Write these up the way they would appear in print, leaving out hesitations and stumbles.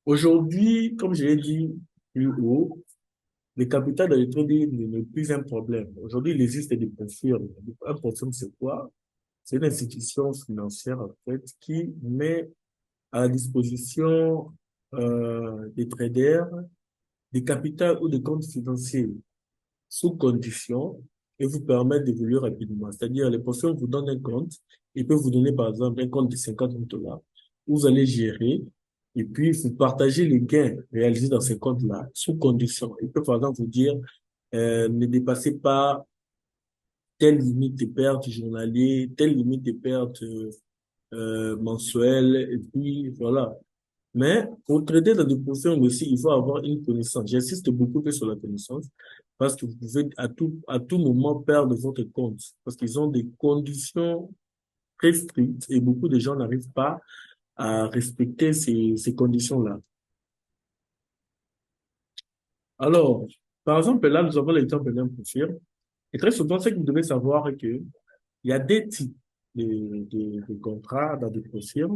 Aujourd'hui, comme je l'ai dit plus haut, le capital dans le trading n'est plus un problème. Aujourd'hui, il existe des profils. Un profil, c'est quoi? C'est une institution financière, en fait, qui met à la disposition des traders des capitaux ou des comptes financiers sous condition et vous permet d'évoluer rapidement. C'est-à-dire, les profils vous donnent un compte. Ils peuvent vous donner, par exemple, un compte de 50 $. Vous allez gérer et puis vous partagez les gains réalisés dans ces comptes-là sous condition. Ils peuvent, par exemple, vous dire, ne dépassez pas telle limite de pertes journaliers, telle limite de pertes mensuelles, et puis voilà. Mais pour traiter la dépression aussi, il faut avoir une connaissance. J'insiste beaucoup plus sur la connaissance parce que vous pouvez à tout moment perdre votre compte parce qu'ils ont des conditions très strictes et beaucoup de gens n'arrivent pas à respecter ces conditions-là. Alors, par exemple, là, nous avons l'exemple d'un profil. Et très souvent, ce que vous devez savoir est que il y a des types de contrats dans des profils.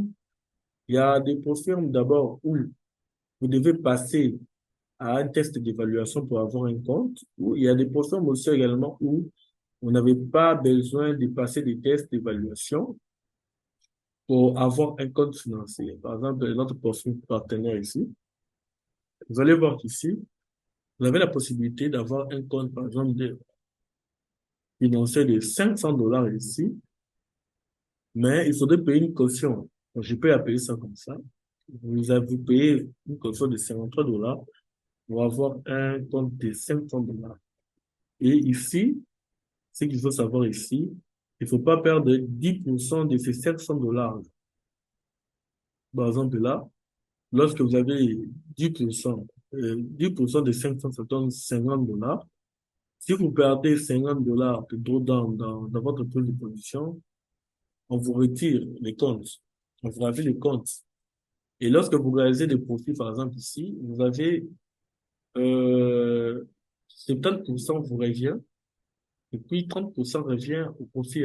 Il y a des profils d'abord où vous devez passer à un test d'évaluation pour avoir un compte, ou il y a des portions aussi également où on n'avait pas besoin de passer des tests d'évaluation pour avoir un compte financier. Par exemple, notre portion partenaire ici, vous allez voir qu'ici, vous avez la possibilité d'avoir un compte, par exemple, de financier de 500 $ ici, mais il faudrait payer une caution. Donc, je peux appeler ça comme ça. Vous avez payé une caution de 53 $ pour avoir un compte de 500 $. Et ici, ce qu'il faut savoir ici, il faut pas perdre 10% de ces 700 $. Par exemple, là, lorsque vous avez 10%, 10% de 500, ça donne 50 $. Si vous perdez 50 $ de drawdown dans votre prise de position, on vous retire les comptes. On vous ravit les comptes. Et lorsque vous réalisez des profits, par exemple ici, vous avez euh, 70% vous revient, et puis 30% revient au profit.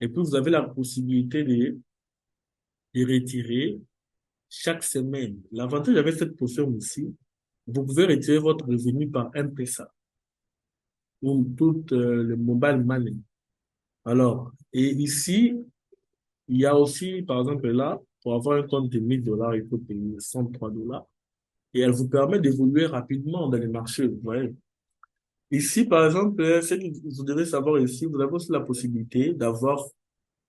Et puis vous avez la possibilité de retirer chaque semaine. L'avantage avec cette posture aussi, vous pouvez retirer votre revenu par M-Pesa ou tout le mobile money. Alors, et ici, il y a aussi, par exemple, là, pour avoir un compte de 1000 $, il faut payer 103 $. Et elle vous permet d'évoluer rapidement dans les marchés, vous voyez. Ici, par exemple, ce que vous devez savoir ici, vous avez aussi la possibilité d'avoir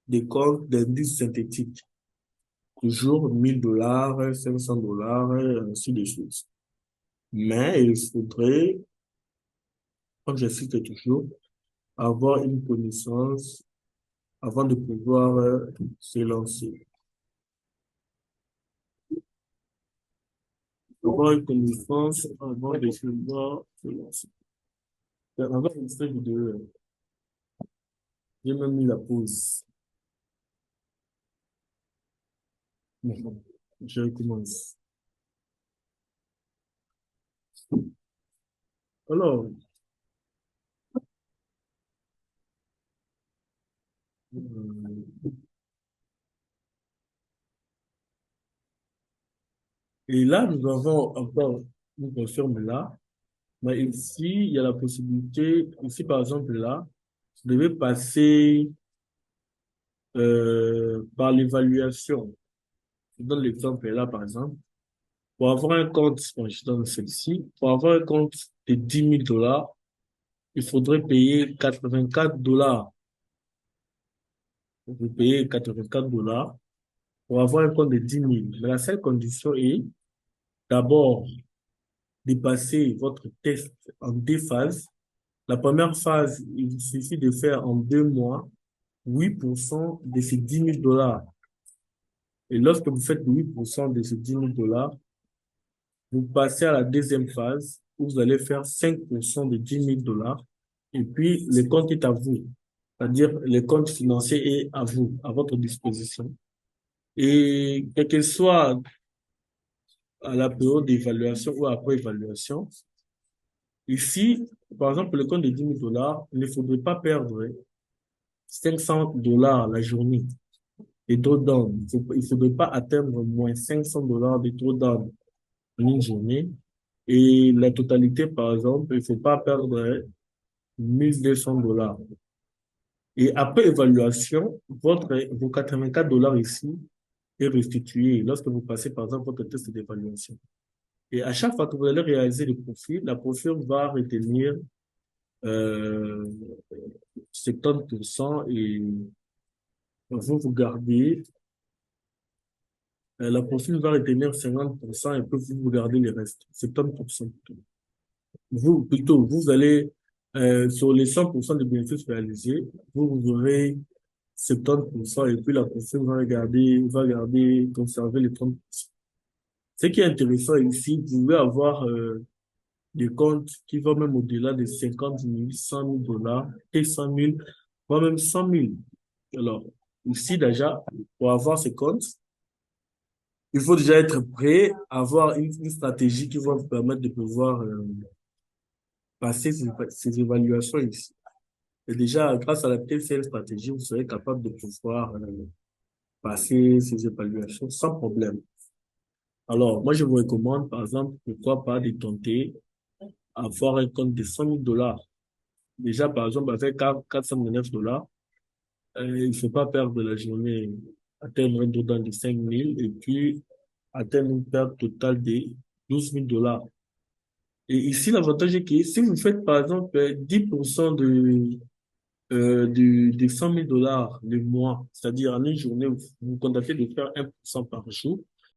des comptes d'indices synthétiques. Toujours 1000 $, 500 $, ainsi de suite. Mais il faudrait, comme j'insiste toujours, avoir une connaissance avant de pouvoir se lancer. Avoir une connaissance avant de pouvoir se lancer. Avant de cette vidéo, j'ai même mis la pause. Bon, je recommence. Alors, euh, et là, nous avons encore une confirme là. Mais ici, il y a la possibilité, ici par exemple là, vous devez passer par l'évaluation. Je donne l'exemple là, par exemple. Pour avoir un compte, bon, je donne celle-ci, pour avoir un compte de 10 000 $, il faudrait payer 84 $. Vous payez 84 $ pour avoir un compte de 10 000. Mais la seule condition est d'abord de passer votre test en deux phases. La première phase, il suffit de faire en 2 mois 8% de ces 10 000 $. Et lorsque vous faites 8% de ces 10 000 $, vous passez à la deuxième phase où vous allez faire 5% de 10 000 $. Et puis, le compte est à vous. C'est-à-dire, le compte financier est à vous, à votre disposition. Et quel que soit à la période d'évaluation ou après évaluation, ici, par exemple, le compte de 10 000 $, il ne faudrait pas perdre 500 $ la journée de drawdown. Il ne faudrait pas atteindre moins 500 $ de drawdown en une journée. Et la totalité, par exemple, il ne faut pas perdre 1 200 $. Et après évaluation, vos 84 $ ici est restitué lorsque vous passez, par exemple, votre test d'évaluation. Et à chaque fois que vous allez réaliser le profil, la profil va retenir euh, 70% et vous gardez, la profil va retenir 50% et puis vous gardez le reste, 70%. Vous allez, sur les 100% de bénéfices réalisés, vous aurez 70% et puis la personne va garder, conserver les 30%. Ce qui est intéressant ici, vous pouvez avoir des comptes qui vont même au-delà de 50 000, 100 000 $ et 100 000, voire même 100 000. Alors, ici déjà, pour avoir ces comptes, il faut déjà être prêt à avoir une stratégie qui va vous permettre de pouvoir passer ces évaluations ici. Et déjà, grâce à la TCL stratégie, vous serez capable de pouvoir passer ces évaluations sans problème. Alors, moi, je vous recommande, par exemple, pourquoi pas de tenter avoir un compte de 100 000 $. Déjà, par exemple, avec 409 $, il ne faut pas perdre la journée, atteindre un total de 5 000 et puis atteindre une perte totale de 12 000 $. Et ici, l'avantage est que si vous faites, par exemple, 10% de 100 000 $ le mois, c'est-à-dire en une journée, vous vous contentez de faire 1% par jour,